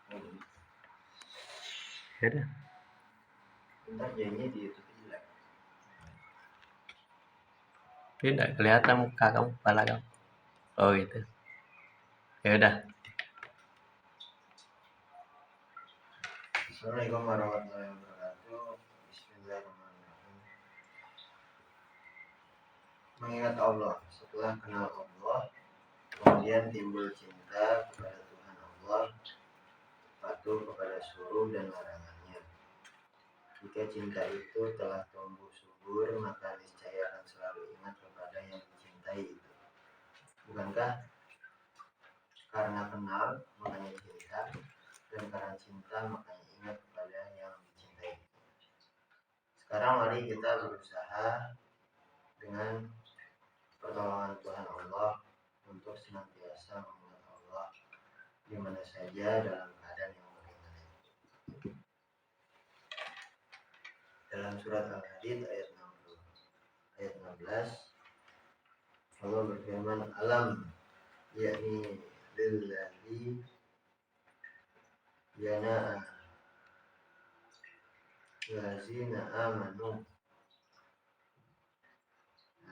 Ya udah. Bentar jadinya di YouTube jelek. Tidak kelihatan muka kamu, kepala kamu. Oh gitu. Ya udah. Assalamualaikum warahmatullahi wabarakatuh. Bismillahirrahmanirrahim. Mengingat Allah. Setelah kenal Allah, kemudian timbul cinta kepada Tuhan Allah, patuh kepada suruh dan larangannya. Jika cinta itu telah tumbuh subur, maka niscaya akan selalu ingat kepada yang dicintai itu. Bukankah karena kenal makanya cinta, dan karena cinta makanya ingat kepada yang dicintai. Sekarang mari kita berusaha dengan pertolongan Tuhan Allah untuk senantiasa mengingat Allah di mana saja dalam keadaan yang bagaimana. Dalam surat Al-Hadid ayat 16 Allah berfirman, alam yakni lillazi yana lazina amanu,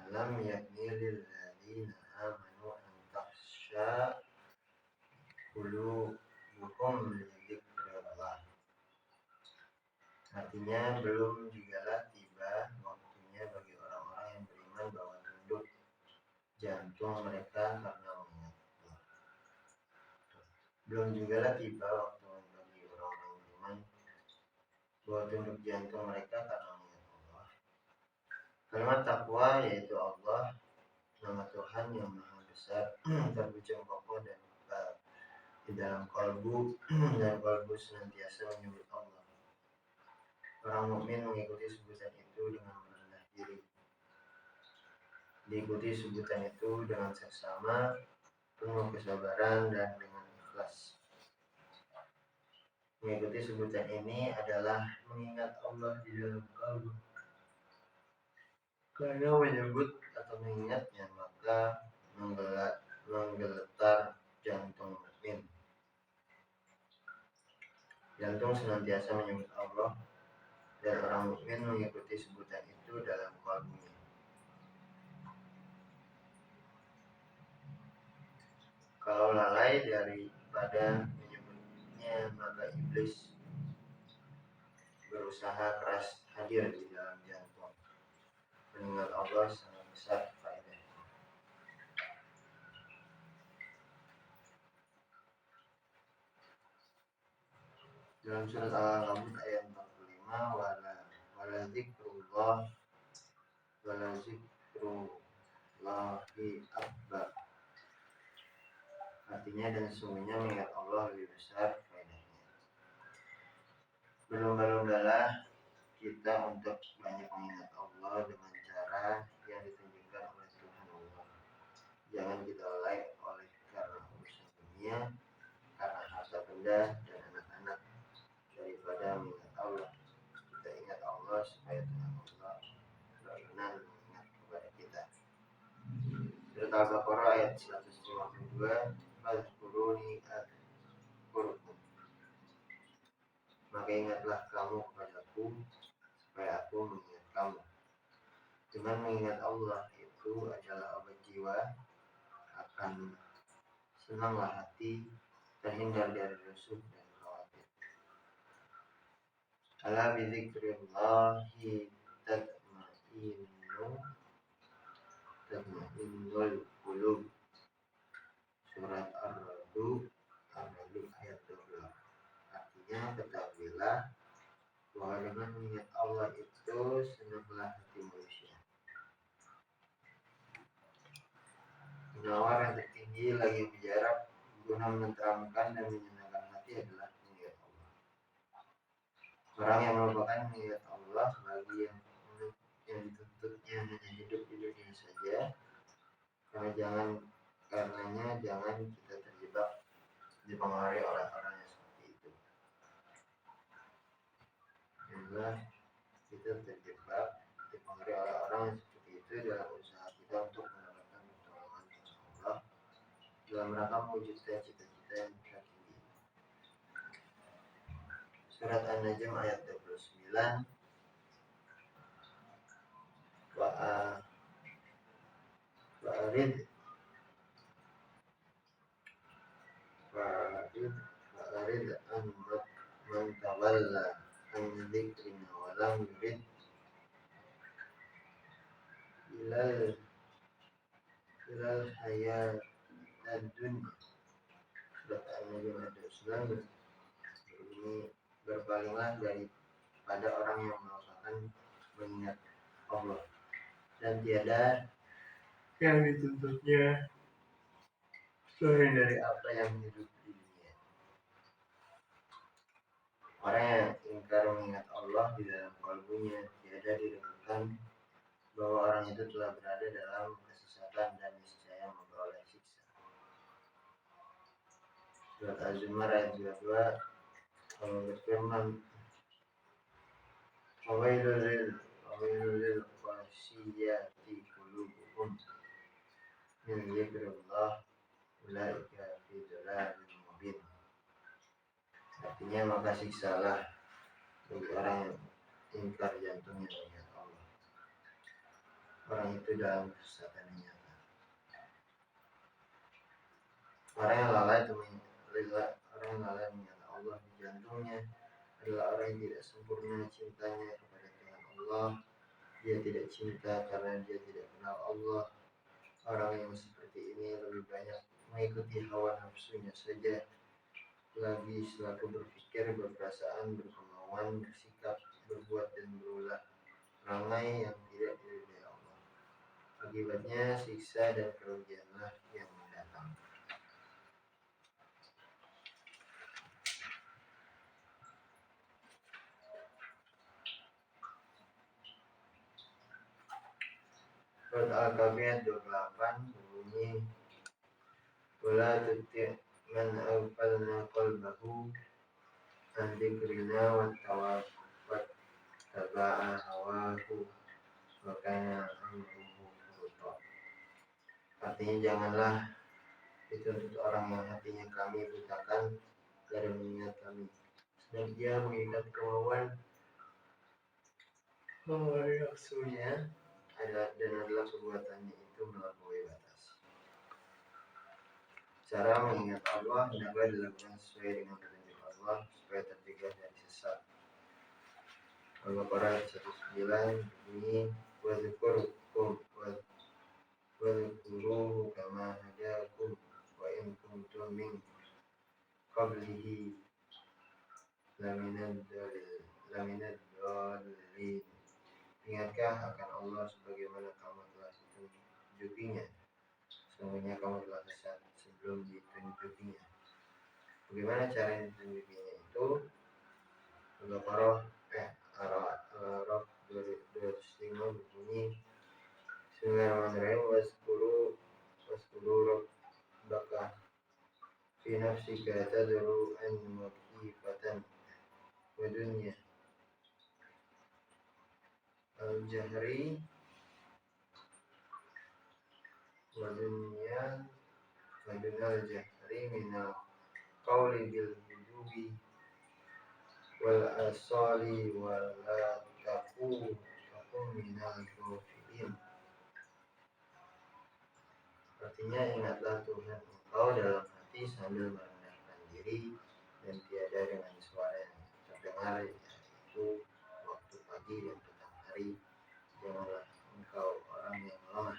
alam yakni lillazina amanu an takhsha qulubuhum li dzikrillah. Artinya belum jugalah tiba waktunya bagi orang-orang yang beriman bahwa tunduk jantung mereka karena mengingat Allah. Belum jugalah tiba waktu bagi orang-orang yang beriman bahwa tunduk jantung mereka karena mengingat Allah. Kalimat takwa yaitu Allah, nama Tuhan yang maha besar, terpucuk kokoh dan kekal di dalam kalbu dan kalbu senantiasa menyebut Allah. Orang mukmin mengikuti sebutan itu dengan merendah diri. Diikuti sebutan itu dengan seksama, penuh kesabaran dan dengan ikhlas. Mengikuti sebutan ini adalah mengingat Allah di dalam kalbu. Karena menyebut atau mengingatnya maka menggeletar jantung mukmin. Jantung senantiasa menyebut Allah dan orang mukmin mengikuti sebutan itu dalam kalbunya. Kalau lalai daripada menyebutnya, maka iblis berusaha keras hadir di dalam jantung. Mengingat Allah sangat besar faedahnya. Dalam surat Al-Ankabut ayat 45, wala zikrullahi akbar. Artinya dan sesungguhnya mengingat Allah lebih besar faedahnya. Berlomba-lombalah kita untuk banyak mengingat Allah dengan cara yang ditunjukkan oleh Tuhan Allah. Jangan kita lalai oleh karena urusan dunia, karena harta benda dan anak-anak, daripada mengingat Allah. Kita ingat Allah supaya Tuhan Allah benar-benar mengingat kepada kita. Surat Al-Baqarah ayat 152, fazkuruni azkurkum. Maka ingatlah kamu kepadaku supaya aku mengingat kamu. Dengan mengingat Allah itu adalah obat jiwa, akan senanglah hati, terhindar dari rusuh dan khawatir. Ala bizikrillahi tatma'innul qulub. Surat Ar-Ra'd ayat 12. Artinya ketahuilah bahwa dengan mengingat Allah itu senanglah hati manusia. Penawar yang tertinggi lagi berjarak guna menenteramkan dan menyenangkan hati adalah mengingat Allah. Orang yang melupakan mengingat Allah bagi yang dituntutnya hanya hidup di dunia saja, karenanya jangan kita terjebak dipengaruhi oleh orang yang seperti itu. Janganlah kita terjebak dipengaruhi oleh orang yang seperti itu dalam usaha kita untuk mendapatkan pertolongan Allah dalam rangka mewujudkan cita-cita yang tertinggi. Surat An-Najm ayat 29. Wa'arid an man tawalla an dzikrina wa lam yurid ilal hayat ad-dunya. Surat An-Najm ayat 29 ini, berpalinglah daripada orang yang melupakan mengingat Allah dan tiada yang dituntutnya selain dari apa yang hidup di dunia. Orang yang ingkar mengingat Allah di dalam kalbunya, tiada diragukan bahwa orang itu telah berada dalam kesesatan dan niscaya memperoleh siksa. Surat Az-Zumar ayat 22, Allah berfirman, Wawailul lil qasiyati qulubuhum min dzikrillah ulaika fi dhalalin mubin. Artinya, maka siksalah bagi orang yang ingkar jantungnya mengingat Allah. Orang itu dalam kesesatan yang nyata. Orang yang lalai mengingat Allah di jantungnya adalah orang yang tidak sempurna cintanya kepada Tuhan Allah. Dia tidak cinta karena dia tidak kenal Allah. Orang yang seperti ini lebih banyak mengikuti hawa nafsunya saja, lagi selaku berpikir, berperasaan, berkemauan, bersikap, berbuat dan berulah perangai yang tidak diridhai Allah. Akibatnya siksa dan kerugianlah yang mendatang. Surat Al-Kahfi 28 berbunyi, wala tuti' man aghfalna qalbahu an dzikrina wattaba'a hawahu wa kana amruhu furuta. Artinya, janganlah dituntut orang yang hatinya kami butakan dari mengingat kami, sedang dia mengingat kemauan nafsunya dan adalah perbuatannya itu melampaui batas. Cara mengingat Allah hendaklah dilakukan sesuai dengan petunjuk Allah supaya tercegah dari sesat. Al-Baqarah 19 bunyi, wadzukuruhu kama hadakum wa in kuntum min qablihi laminad dhalin. Ingatkah akan Allah sebagaimana kamu telah ditunjukinya? Sesungguhnya kamu telah sesat sebelum ditunjukinya. Bagaimana cara ditunjukinya itu? Al-Baqarah Al-Araf 205 berbunyi, Bismillahirrahmanirrahim, waskuru rabbaka fi nafsika tadru'an wa khifatan wa dunya al-jahri wa dunal jahri minal qawli bil hudubi wal asali wa la takun minal ghafilin. Artinya, ingatlah Tuhan engkau dalam hati sambil merendahkan diri dan tiada dengan suara yang terdengar, yaitu waktu pagi dan petang hari. Janganlah engkau orang yang lemah.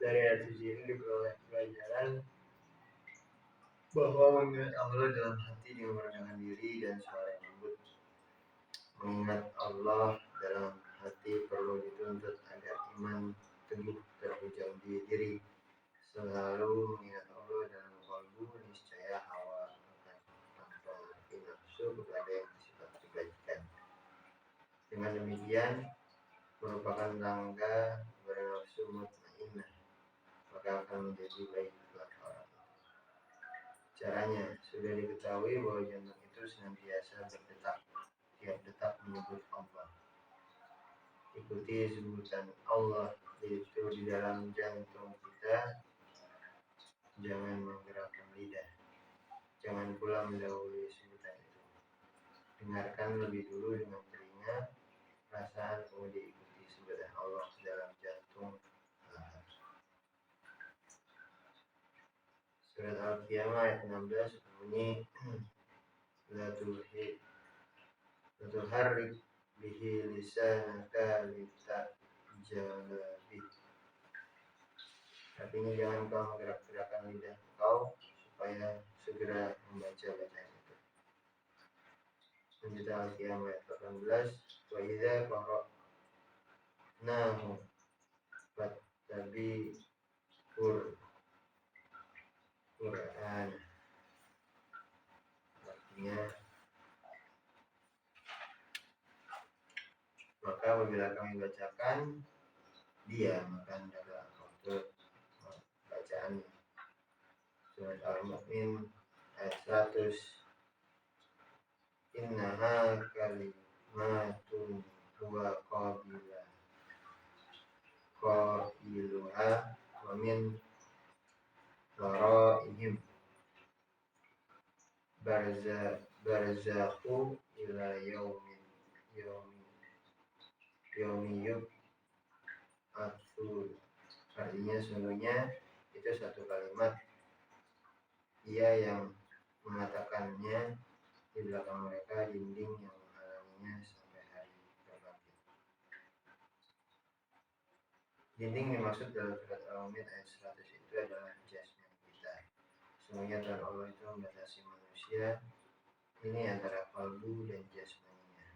Dari ayat suci ini diperoleh pelajaran bahwa mengingat Allah dalam hati dengan merendahkan diri dan suara yang lembut. Mengingat Allah dalam hati perlu dituntut agar iman teguh terhujam di diri. Selalu mengingat Allah dalam kalbu, niscaya hawa akan mempengaruhi nafsu kepada yang bersifat kebajikan. Dengan demikian, merupakan tangga kepada nafsu mutmainnah, maka akan menjadi baiklah orang. Caranya, sudah diketahui bahwa jantung itu senantiasa berdetak, tiap detak menyebut Allah. Ikuti sebutan Allah itu di dalam jantung kita. Jangan menggerakkan lidah. Jangan pula mendahului sebutan itu. dengarkan lebih dulu dengan telinga, perasaan kemudian ikuti sebutan Allah dalam jantung. Surat Al-Qiyamah ayat 16 berbunyi la tuharrik bihi lisanaka litajala bih. Artinya jangan kau menggerak-gerakkan lidah kau supaya segera membaca bacaan itu. Lanjut Al-Qiyamah ayat 18 wa idza qara'nahu fattabi Quran. Artinya maka apabila kami bacakan dia maka hendaklah untuk bacaan surat Al-Mu'min ayat 100 innaha kalimatun huwa qailuha wa min waraihim barzakhu ila yaumi yub'atsun. Artinya sungguhnya itu satu kalimat ia yang mengatakannya di belakang mereka dinding yang menghalanginya sampai hari berbangkit. Dinding dimaksud dalam surat Al-Mu'min ayat 100 itu adalah jasmani kita. Sungguhnya Tuhan Allah itu membatasi manusia ini antara kalbu dan jasmaninya.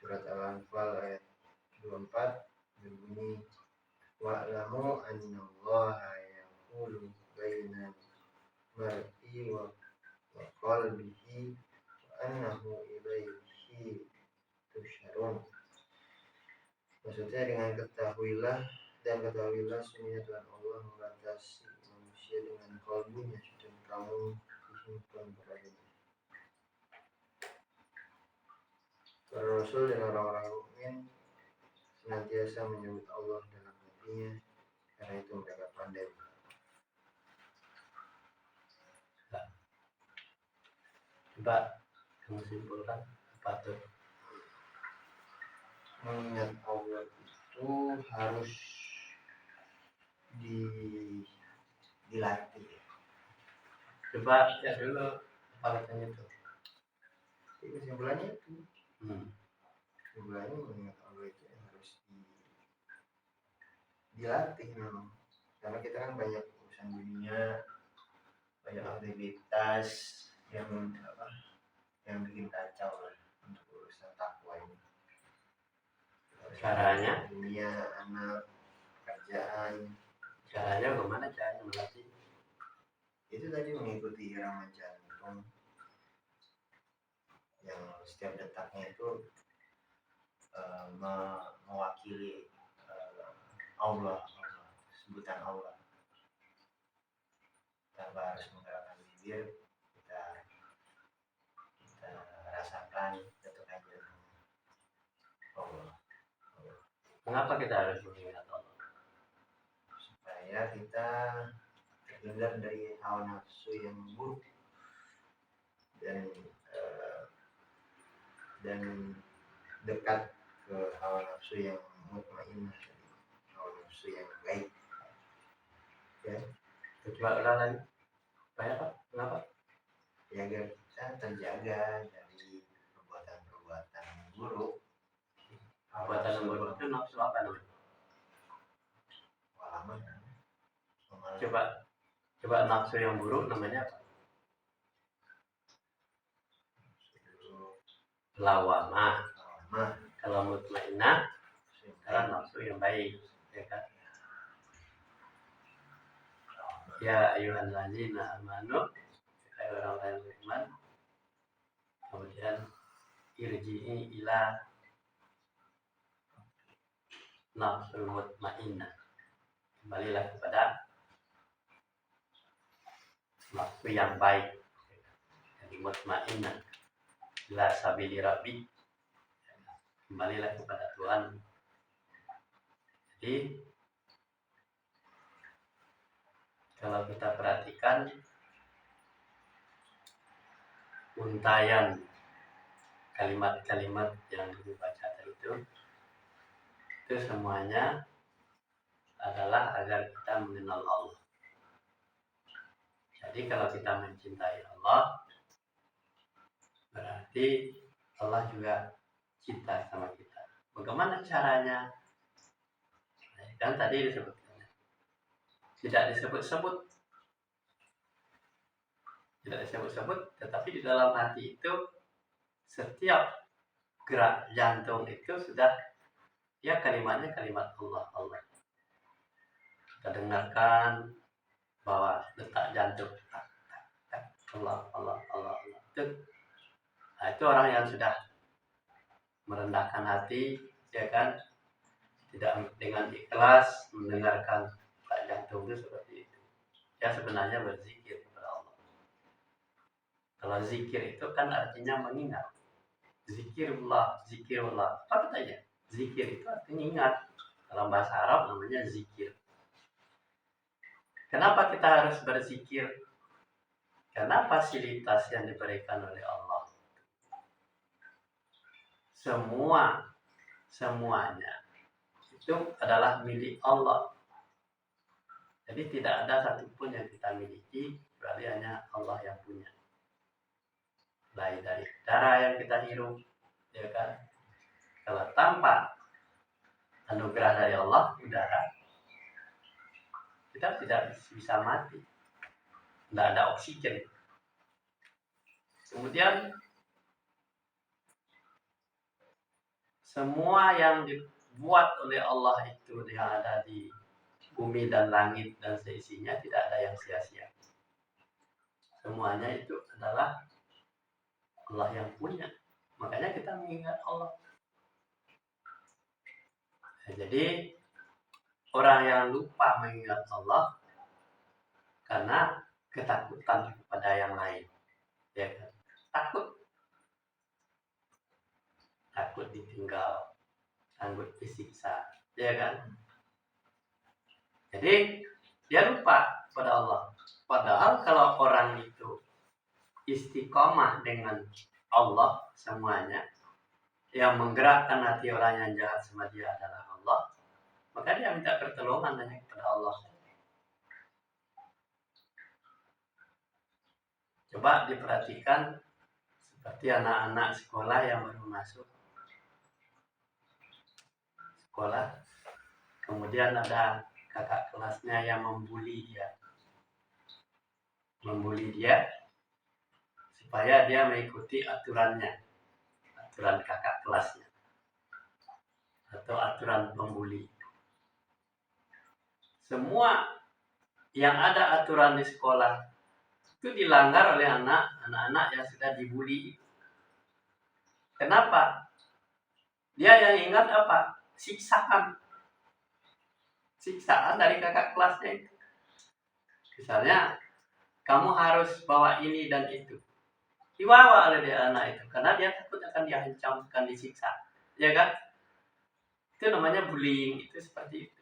Surat Al-Anfal ayat 24 berbunyi wa'lamu annallaha yahulu bainal mar'i wa qalbihi wa annahu ilaihi tusyarun. Maksudnya dengan ketahuilah sungguhnya Tuhan Allah membatasi manusia dengan kalbunya dan kamu disimpan beradanya. Para Rasul dan orang-orang mukmin senantiasa menyebut Allah dalam hatinya karena itu mereka pandai. Coba kamu simpulkan apa tuh? Mengingat Allah itu harus dilatih. Coba ya dulu apa katanya itu? Kesimpulannya itu. Kesimpulannya mengingat Allah itu harus dilatih memang. Karena kita kan banyak urusan dunia, banyak aktivitas yang bikin kacau lah untuk urusan takwa ini. Caranya? Dunia, anak, kerjaan. Caranya bagaimana caranya melatih? Itu tadi mengikuti irama jantung yang setiap detaknya itu mewakili Allah, sebutan Allah. Tanpa harus menggerakkan bibir, kita rasakan detak jantung Allah. Mengapa kita harus mengingat Allah? Supaya kita terhindar dari hawa nafsu yang buruk dan dekat ke hawa nafsu yang mutmainnah, hawa nafsu yang baik. Ya. Coba ulang lagi. Supaya apa? Kenapa? Ya agar kita terjaga dari perbuatan-perbuatan buruk. Perbuatan buruk itu nafsu apa namanya? Walaman. Coba nafsu yang buruk namanya apa? Lawamah. Kalau mutmainnah adalah nafsu yang baik, ya kan? Ya ayyuhallazina amanu, hai orang-orang yang beriman. Kemudian irji'i ila nafsul mutmainnah. Kembalilah kepada nafsu yang baik, yang mutmainnah. Ila sabili rabbi. Kembalilah kepada Tuhan. Jadi kalau kita perhatikan untayan kalimat-kalimat yang dibaca tadi itu semuanya adalah agar kita mengenal Allah. Jadi kalau kita mencintai Allah, berarti Allah juga cinta sama kita. Bagaimana caranya? Dan tadi disebutkan, tidak disebut-sebut, tetapi di dalam hati itu setiap gerak jantung itu sudah ya kalimatnya kalimat Allah, Allah. Kita dengarkan bahwa detak jantung Allah, Allah, Allah, Allah. Itu orang yang sudah merendahkan hati, ya kan, tidak dengan ikhlas mendengarkan detak jantung itu seperti itu. Ya sebenarnya berzikir kepada Allah. Kalau zikir itu kan artinya mengingat. Zikirullah, zikirullah. Apa katanya? Zikir itu artinya ingat. Dalam bahasa Arab namanya zikir. Kenapa kita harus berzikir? Karena fasilitas yang diberikan oleh Allah. Semuanya itu adalah milik Allah. Jadi tidak ada satupun yang kita miliki, kecuali hanya Allah yang punya. Mulai dari darah yang kita hirup, ya kan? Kalau tanpa anugerah dari Allah, udara, kita tidak bisa mati. Tidak ada oksigen. Kemudian semua yang dibuat oleh Allah itu yang ada di bumi dan langit dan seisinya tidak ada yang sia-sia. Semuanya itu adalah Allah yang punya. Makanya kita mengingat Allah. Nah, jadi orang yang lupa mengingat Allah karena ketakutan kepada yang lain, ya kan? Takut ditinggal, takut disiksa, ya kan? Jadi dia lupa pada Allah. Padahal kalau orang itu istiqomah dengan Allah semuanya, yang menggerakkan hati orang yang jahat sama dia adalah Allah, maka dia minta pertolongan hanya kepada Allah. Coba diperhatikan seperti anak-anak sekolah yang baru masuk sekolah, kemudian ada kakak kelasnya yang membuli dia supaya dia mengikuti aturan kakak kelasnya atau aturan pembuli. Semua yang ada aturan di sekolah itu dilanggar oleh anak-anak yang sudah dibuli. Kenapa? Dia yang ingat apa? Siksaan dari kakak kelasnya itu. Misalnya, kamu harus bawa ini dan itu. Dibawa oleh dia anak itu, karena dia takut akan diancam, akan disiksa. Ya kan? Itu namanya bullying, itu seperti itu.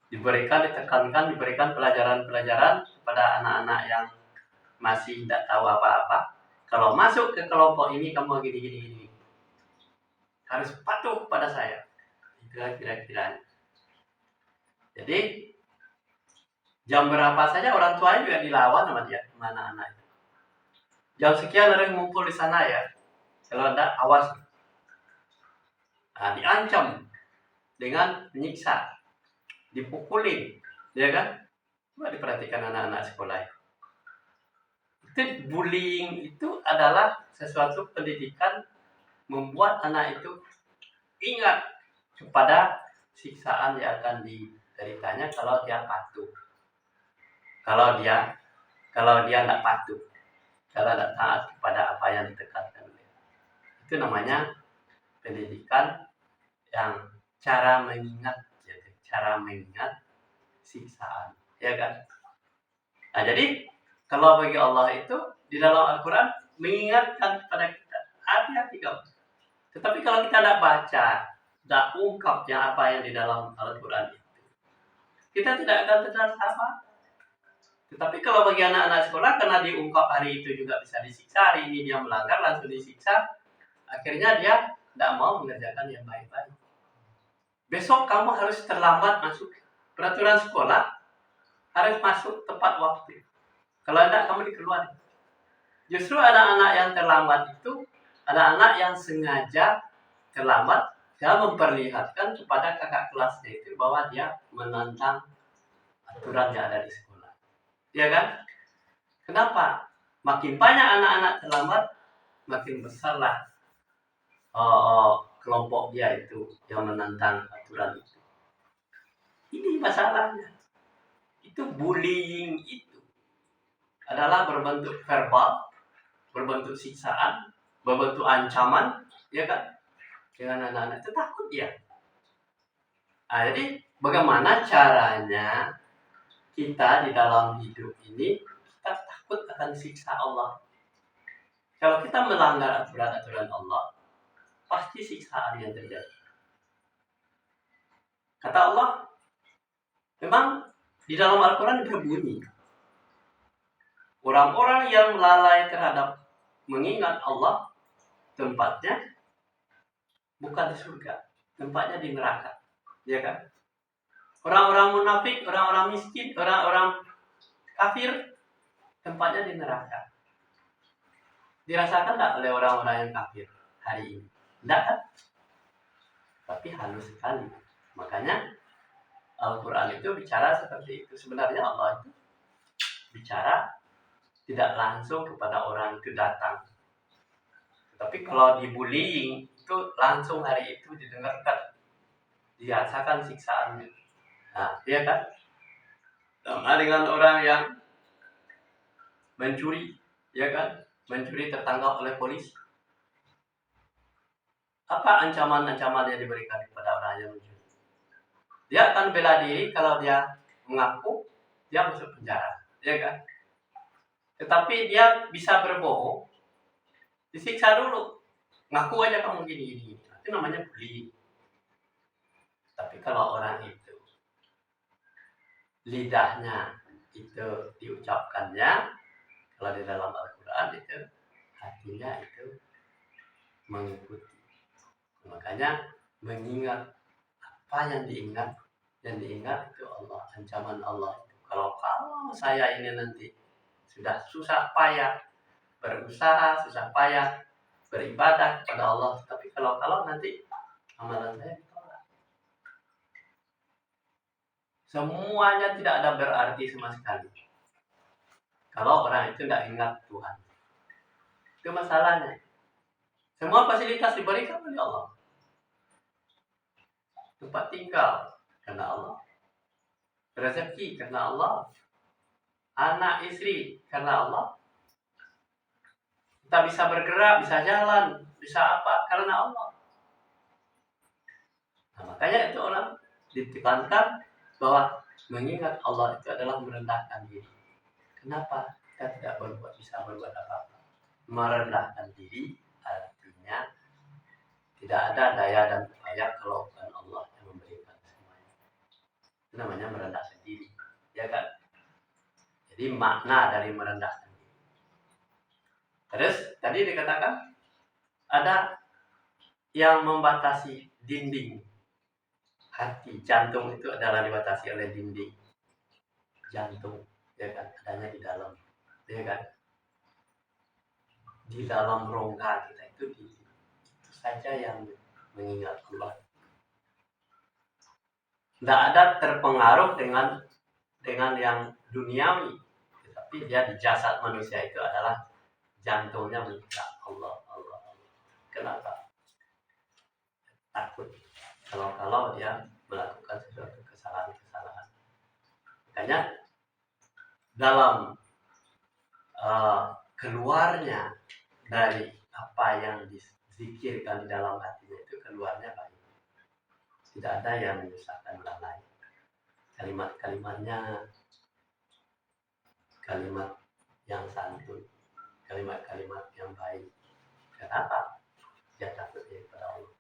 Ditekankan, diberikan pelajaran-pelajaran kepada anak-anak yang masih tidak tahu apa-apa. Kalau masuk ke kelompok ini, kamu gini. Harus patuh pada saya. Itulah kira-kira. Jadi jam berapa saja orang tua juga dilawan sama dia, sama anak-anak. Jam sekian harus ngumpul di sana ya. Kalau ada awas. Nah, diancam dengan menyiksa, dipukulin, ya kan? Coba diperhatikan anak-anak sekolah. Itu bullying itu adalah sesuatu pendidikan membuat anak itu ingat kepada siksaan yang akan dideritanya kalau dia patuh. Kalau dia tidak patuh, kalau tidak taat kepada apa yang ditekankan. Itu namanya pendidikan yang cara mengingat siksaan, ya kan? Nah, jadi kalau bagi Allah itu di dalam Al-Quran mengingatkan kepada kita, hati-hati kamu. Tetapi kalau kita tidak baca, tidak ungkap apa yang di dalam Al-Quran itu, kita tidak akan tersalah. Tetapi kalau bagi anak-anak sekolah, karena diungkap hari itu juga bisa disiksa, hari ini dia melanggar langsung disiksa, Akhirnya dia tidak mau mengerjakan yang baik-baik. Besok kamu harus terlambat masuk. Peraturan sekolah harus masuk tepat waktu. Kalau tidak, kamu dikeluarkan. Justru anak-anak yang terlambat itu anak-anak yang sengaja terlambat, dia memperlihatkan kepada kakak kelasnya itu bahwa dia menantang aturan yang ada di sekolah. Ya kan? Kenapa? Makin banyak anak-anak terlambat, makin besarlah kelompok dia itu yang menantang aturan itu. Ini masalahnya. Itu bullying itu adalah berbentuk verbal, berbentuk siksaan, berbentuk ancaman, ya kan? Dengan anak-anak itu takut dia. Nah, jadi bagaimana caranya kita di dalam hidup ini kita takut akan siksa Allah. Kalau kita melanggar aturan-aturan Allah, pasti siksaan yang terjadi. Kata Allah, memang di dalam Al-Quran berbunyi, orang-orang yang lalai terhadap mengingat Allah, tempatnya bukan di surga, tempatnya di neraka. Ya kan? Orang-orang munafik, orang-orang miskin, orang-orang kafir, tempatnya di neraka. Dirasakan tidak oleh orang-orang yang kafir hari ini? Tidak kan? Tapi halus sekali. Makanya Al-Quran itu bicara seperti itu. Sebenarnya Allah itu bicara tidak langsung kepada orang itu datang. Tapi kalau dibullying itu langsung hari itu didengarkan, dirasakan siksaan. Nah, dia kan sama dengan orang yang mencuri, ya kan? Mencuri tertangkap oleh polisi. Apa ancaman-ancaman yang diberikan kepada orang yang mencuri? Dia akan bela diri kalau dia mengaku, dia masuk penjara, ya kan? Tetapi dia bisa berbohong, disiksa dulu. Ngaku aja kamu gini-gini. Itu namanya bullying. Tapi kalau orang itu lidahnya itu diucapkannya, kalau di dalam Al-Quran itu hatinya itu mengikuti. Makanya mengingat apa yang diingat itu Allah, ancaman Allah itu. Kalau saya ini nanti sudah susah payah berusaha, susah payah beribadah kepada Allah, tapi kalau nanti amalan saya ditolak. Semuanya tidak ada berarti sama sekali kalau orang itu tidak ingat Tuhan. Itu masalahnya. Semua fasilitas diberikan oleh Allah. Tempat tinggal karena Allah, rezeki karena Allah, anak istri karena Allah. Kita bisa bergerak, bisa jalan, bisa apa karena Allah. Nah, makanya itu orang ditekankan bahwa mengingat Allah itu adalah merendahkan diri. Kenapa? Kita tidak bisa berbuat apa-apa. Merendahkan diri artinya tidak ada daya dan upaya kalau bukan Allah yang memberikan semuanya. Itu namanya merendahkan diri, ya kan? Jadi makna dari merendahkan diri. Terus tadi dikatakan ada yang membatasi dinding hati, jantung itu adalah dibatasi oleh dinding jantung, ya kan? Adanya di dalam, ya kan? Di dalam rongga kita itu saja yang mengingat Allah. Tidak ada terpengaruh dengan yang duniawi, tetapi dia di jasad manusia itu adalah jantungnya mengingat Allah. Kenapa? Takut kalau dia melakukan sesuatu kesalahan. Makanya dalam keluarnya dari apa yang dizikirkan di dalam hatinya itu keluarnya baik. Tidak ada yang menyusahkan orang lain. Kalimat-kalimatnya kalimat yang santun, kalimat-kalimat yang baik. Kenapa? Dia takut kepada Allah.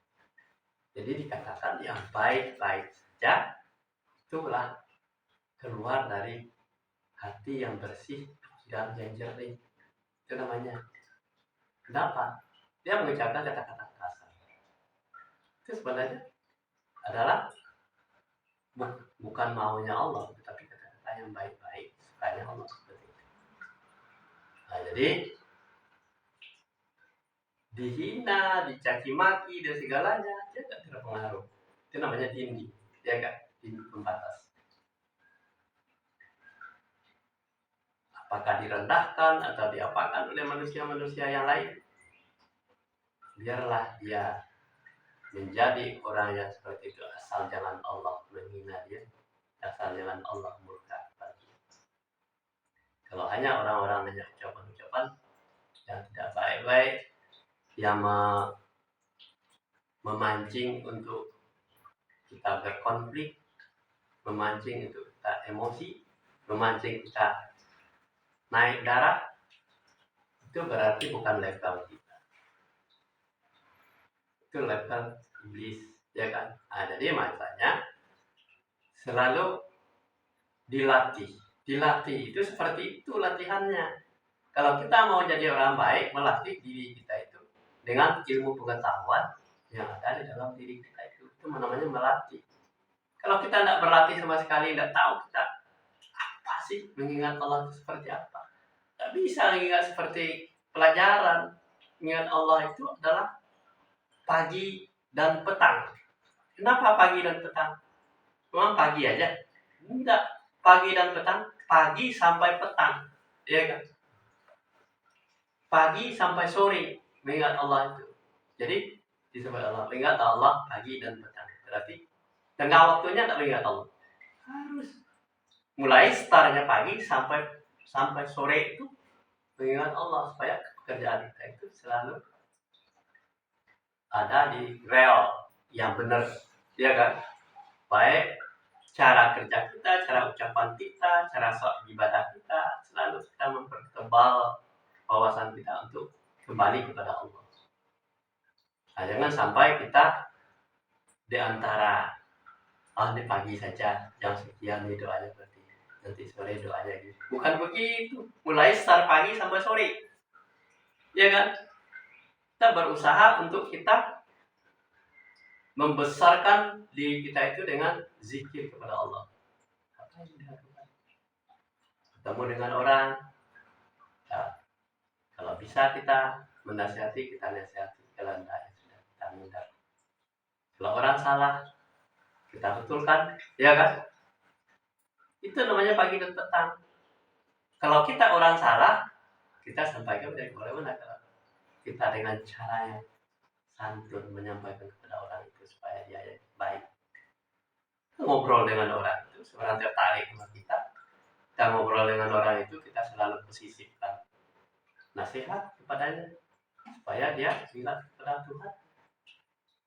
Jadi dikatakan yang baik-baik saja itulah keluar dari hati yang bersih dan yang jernih. Itu namanya. Kenapa? Dia mengucapkan kata-kata itu sebenarnya adalah bukan maunya Allah, tetapi kata-kata yang baik-baik sukanya Allah seperti itu. Nah, jadi dihina, dicaci maki dan segalanya dia tidak terpengaruh. Itu namanya dinding, ya kan? Dinding pembatas. Apakah direndahkan atau diapakan oleh manusia-manusia yang lain, biarlah dia menjadi orang yang seperti itu, asal jangan Allah menghina dia, asal jangan Allah murka kepada dia. Kalau hanya orang-orang hanya ucapan-ucapan yang tidak baik-baik, yang memancing untuk kita berkonflik, memancing untuk kita emosi, memancing kita naik darah, itu berarti bukan level kita, itu level iblis, ya kan? Nah, jadi makanya selalu dilatih itu seperti itu latihannya. Kalau kita mau jadi orang baik, melatih diri kita itu dengan ilmu pengetahuan yang ada di dalam diri kita itu namanya melatih. Kalau kita tidak berlatih sama sekali, tidak tahu kita apa sih mengingat Allah itu seperti apa, tidak bisa mengingat seperti pelajaran. Mengingat Allah itu adalah pagi dan petang. Kenapa pagi dan petang? Memang pagi aja? Tidak, pagi dan petang, pagi sampai petang, ya kan? Pagi sampai sore mengingat Allah itu. Jadi disebut Allah, mengingat Allah pagi dan petang. Berarti tengah waktunya tak mengingat Allah. Harus mulai startnya pagi sampai sore itu mengingat Allah, supaya pekerjaan kita itu selalu ada di rel yang benar, ya kan? Baik cara kerja kita, cara ucapan kita, cara ibadah kita, selalu kita mempertebal wawasan kita untuk kembali kepada Allah. Nah, jangan sampai kita di antara di pagi saja jam sekian nih doanya, berarti nanti sore doanya gitu. Bukan begitu. Mulai start pagi sampai sore, ya kan? Kita berusaha untuk kita membesarkan diri kita itu dengan zikir kepada Allah. Apa yang dilakukan? Ketemu dengan orang, ya, kalau bisa kita menasihati, kita nasihati. Kalau tidak, ya sudah, kita minta. Kalau orang salah, kita betulkan, ya kan? Itu namanya pagi dan petang. Kalau kita orang salah, kita sampaikan dari bagaimana kalau kita dengan cara yang santun menyampaikan kepada orang itu supaya dia baik. Ngobrol dengan orang itu, seorang tertarik sama kita ngobrol dengan orang itu, kita selalu posisikan nasihat kepadanya supaya dia ingat kepada Tuhan.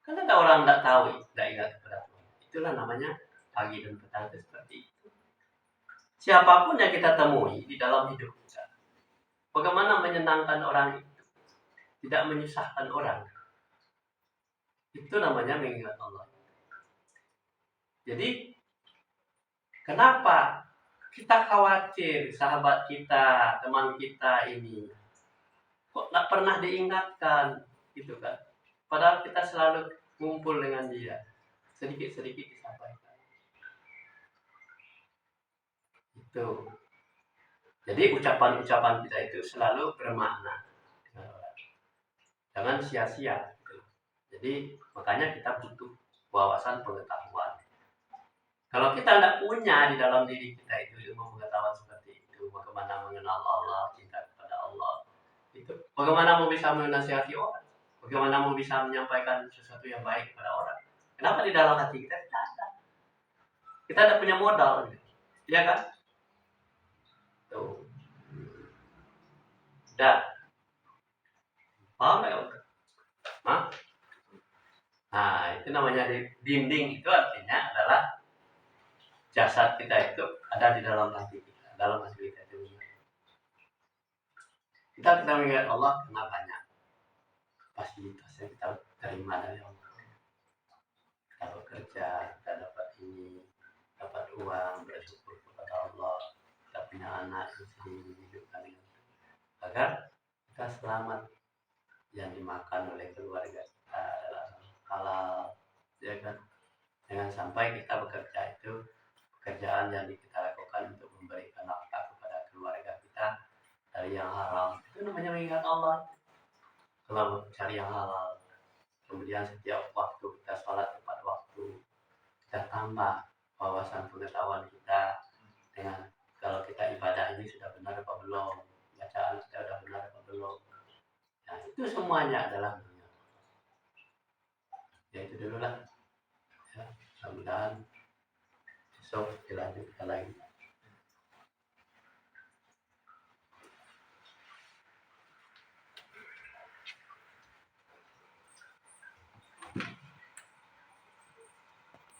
Karena ada orang tidak tahu, tidak ingat kepada Tuhan. Itulah namanya pagi dan petang itu seperti itu. Siapapun yang kita temui di dalam hidup kita, bagaimana menyenangkan orang itu, tidak menyusahkan orang, itu namanya mengingat Allah. Jadi kenapa kita khawatir sahabat kita, teman kita ini kok tidak pernah diingatkan, gitu kan? Padahal kita selalu ngumpul dengan dia, sedikit-sedikit disampaikan. Itu. Jadi ucapan-ucapan kita itu selalu bermakna dengan orang. Jangan sia-sia. Gitu. Jadi makanya kita butuh wawasan pengetahuan. Kalau kita tidak punya di dalam diri kita itu ilmu pengetahuan seperti itu, bagaimana mengenal Allah, cinta kepada Allah, itu bagaimana mau bisa menasihati orang, bagaimana mau bisa menyampaikan sesuatu yang baik kepada orang. Kenapa di dalam hati kita tidak ada? Kita tidak punya modal, ya kan? Tuh. Dah. Paham ya? Hah? Nah, itu namanya dinding, itu artinya adalah jasad kita itu ada di dalam hati kita, dalam hati kita itu. Kita mengingat Allah karena banyak fasilitas yang kita terima dari Allah. Kita bekerja, kita dapat ini, dapat uang, bersyukur kepada Allah, kita punya anak, istri, hidupkan itu, agar kita selamat. Yang dimakan oleh keluarga kita adalah halal, ya kan. Jangan sampai kita bekerja itu pekerjaan yang kita lakukan untuk memberikan nafkah kepada keluarga kita dari yang haram. Itu namanya mengingat Allah. Kalau cari yang halal, kemudian setiap waktu kita sholat tepat waktu, kita tambah wawasan pengetahuan kita dengan kalau kita ibadah ini sudah benar apa belum, bacaan kita sudah benar apa belum. Nah, itu semuanya adalah mengingat. Ya itu dulu lah. Ya, mudah-mudahan besok dilanjutkan lagi.